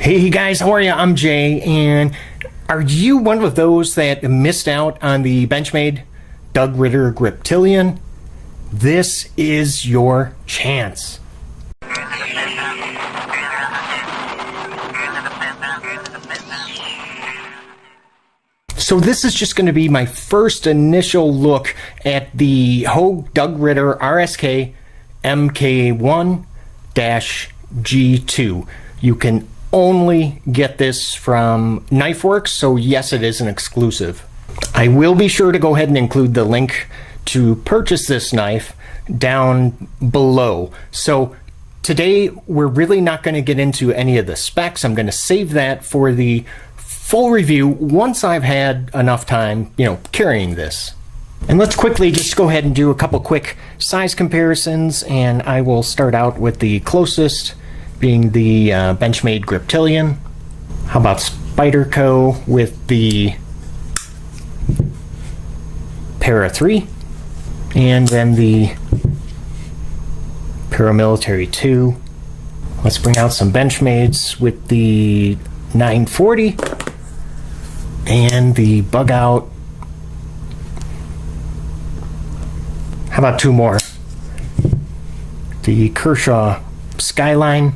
Hey guys, how are you? I'm Jay, and are you one of those that missed out on the Benchmade Doug Ritter Griptilian? This is your chance. So this is just going to be my first initial look at the Hogue Doug Ritter RSK MK1 G2. You can only get this from Knifeworks, so yes, it is an exclusive. I will be sure to go ahead and include the link to purchase this knife down below. So today we're really not going to get into any of the specs. I'm going to save that for the full review once I've had enough time, carrying this. And let's quickly just go ahead and do a couple quick size comparisons, and I will start out with the closest, being the Benchmade Griptilian. How about Spyderco with the Para 3, and then the Paramilitary 2. Let's bring out some Benchmades with the 940 and the Bug Out. How about two more? The Kershaw Skyline.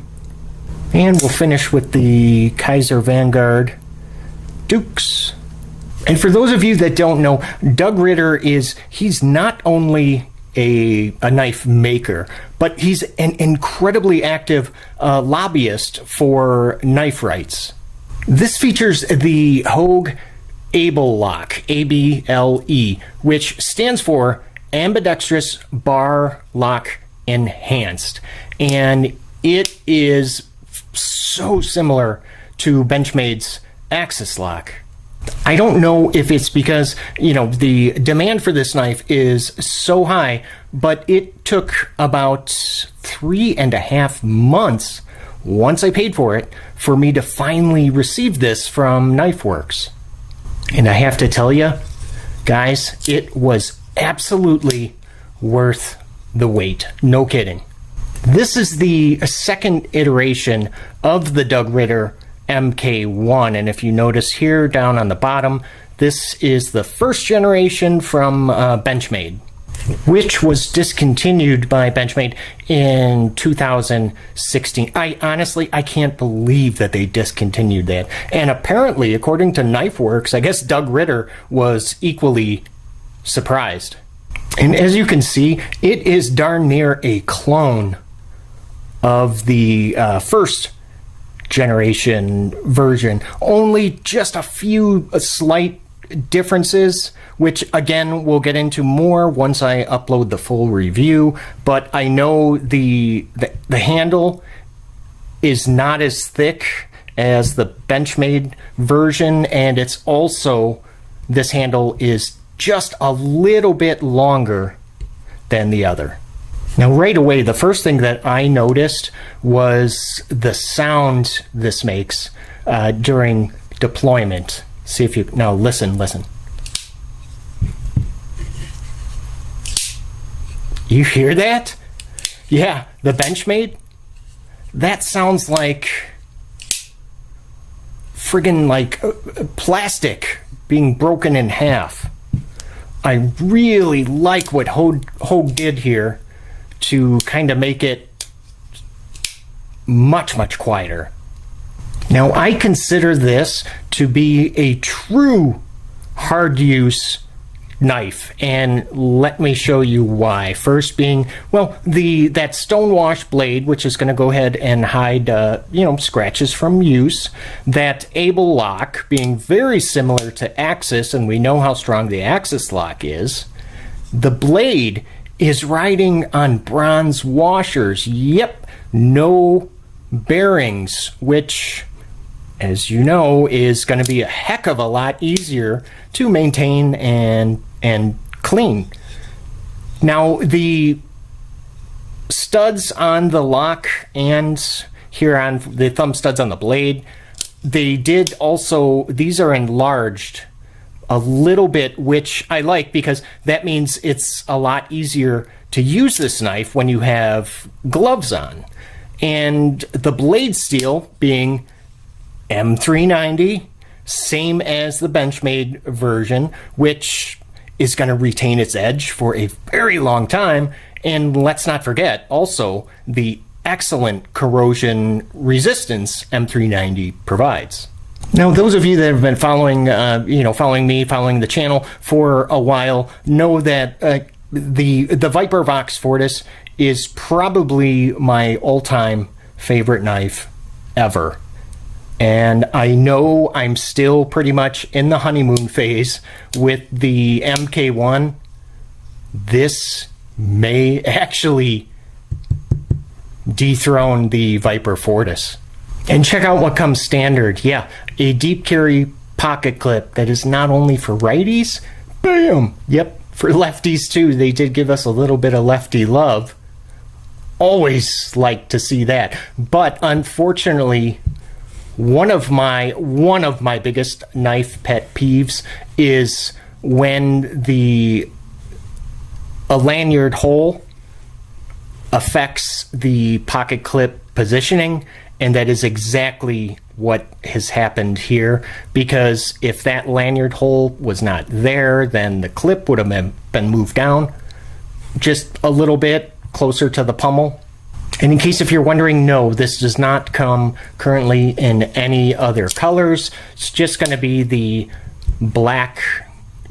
And we'll finish with the Kaiser Vanguard Dukes. And for those of you that don't know, Doug Ritter he's not only a knife maker, but he's an incredibly active lobbyist for knife rights. This features the Hogue Able Lock, ABLE, which stands for Ambidextrous Bar Lock Enhanced. And it is so similar to Benchmade's Axis Lock. I don't know if it's because, the demand for this knife is so high, but it took about 3.5 months, once I paid for it, for me to finally receive this from Knifeworks. And I have to tell you, guys, it was absolutely worth the wait. No kidding. This is the second iteration of the Doug Ritter MK1, and if you notice here down on the bottom, this is the first generation from Benchmade, which was discontinued by Benchmade in 2016. I can't believe that they discontinued that. And apparently, according to Knifeworks, I guess Doug Ritter was equally surprised. And as you can see, it is darn near a clone of the first generation version. Only just a few slight differences, which again we'll get into more once I upload the full review. But I know the handle is not as thick as the Benchmade version, and it's also, this handle is just a little bit longer than the other. Now right away, the first thing that I noticed was the sound this makes during deployment. See if you, now listen. You hear that? Yeah, the Benchmade? That sounds like friggin' like plastic being broken in half. I really like what Hogue did here to kind of make it much quieter. Now I consider this to be a true hard use knife, and let me show you why. First being, well, that stonewash blade, which is going to go ahead and hide scratches from use. That Able Lock being very similar to Axis, and we know how strong the Axis lock is. The blade is riding on bronze washers. Yep, no bearings, which, as you know, is going to be a heck of a lot easier to maintain and clean. Now, the studs on the lock and here on the thumb studs on the blade, they did also, these are enlarged a little bit, which I like because that means it's a lot easier to use this knife when you have gloves on. And the blade steel being M390, same as the Benchmade version, which is going to retain its edge for a very long time. And let's not forget also the excellent corrosion resistance M390 provides. Now, those of you that have been following the channel for a while know that the Viper Vox Fortis is probably my all-time favorite knife ever. And I know I'm still pretty much in the honeymoon phase with the MK1. This may actually dethrone the Viper Fortis. And check out what comes standard. Yeah, a deep carry pocket clip that is not only for righties, bam, yep, for lefties too. They did give us a little bit of lefty love. Always like to see that. But unfortunately, one of my biggest knife pet peeves is when a lanyard hole affects the pocket clip positioning, and that is exactly what has happened here, because if that lanyard hole was not there, then the clip would have been moved down just a little bit closer to the pommel. And in case if you're wondering, no, this does not come currently in any other colors. It's just going to be the black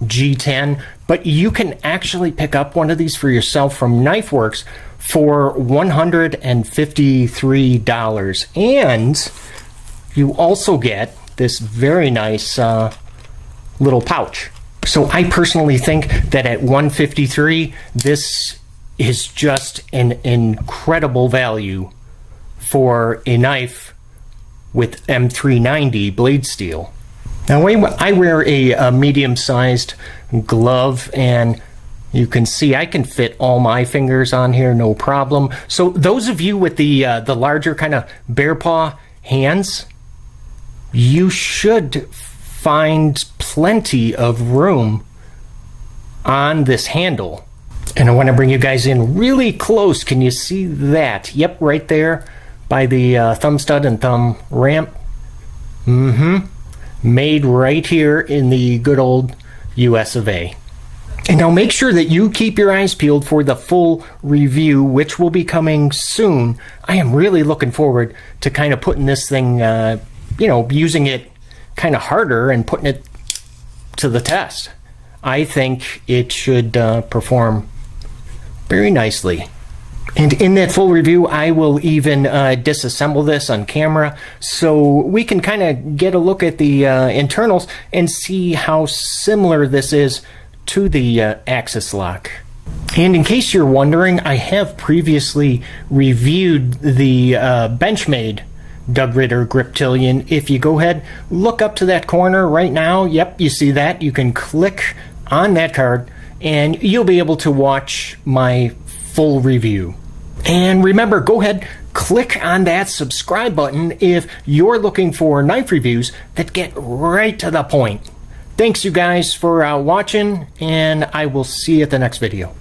G10, but you can actually pick up one of these for yourself from Knifeworks for $153, and you also get this very nice little pouch. So I personally think that at $153, this is just an incredible value for a knife with M390 blade steel. Now I wear a medium-sized glove, and you can see I can fit all my fingers on here, no problem. So those of you with the larger kind of bear paw hands, you should find plenty of room on this handle. And I want to bring you guys in really close. Can you see that? Yep, right there by the thumb stud and thumb ramp. Made right here in the good old US of A. And now make sure that you keep your eyes peeled for the full review, which will be coming soon. I am really looking forward to kind of putting this thing, using it kind of harder and putting it to the test. I think it should perform very nicely. And in that full review, I will even disassemble this on camera so we can kind of get a look at the internals and see how similar this is to the axis lock. And in case you're wondering, I have previously reviewed the Benchmade Doug Ritter Griptilian. If you go ahead, look up to that corner right now, yep, you see that, you can click on that card and you'll be able to watch my full review. And remember, go ahead, click on that subscribe button if you're looking for knife reviews that get right to the point. Thanks you guys for watching, and I will see you at the next video.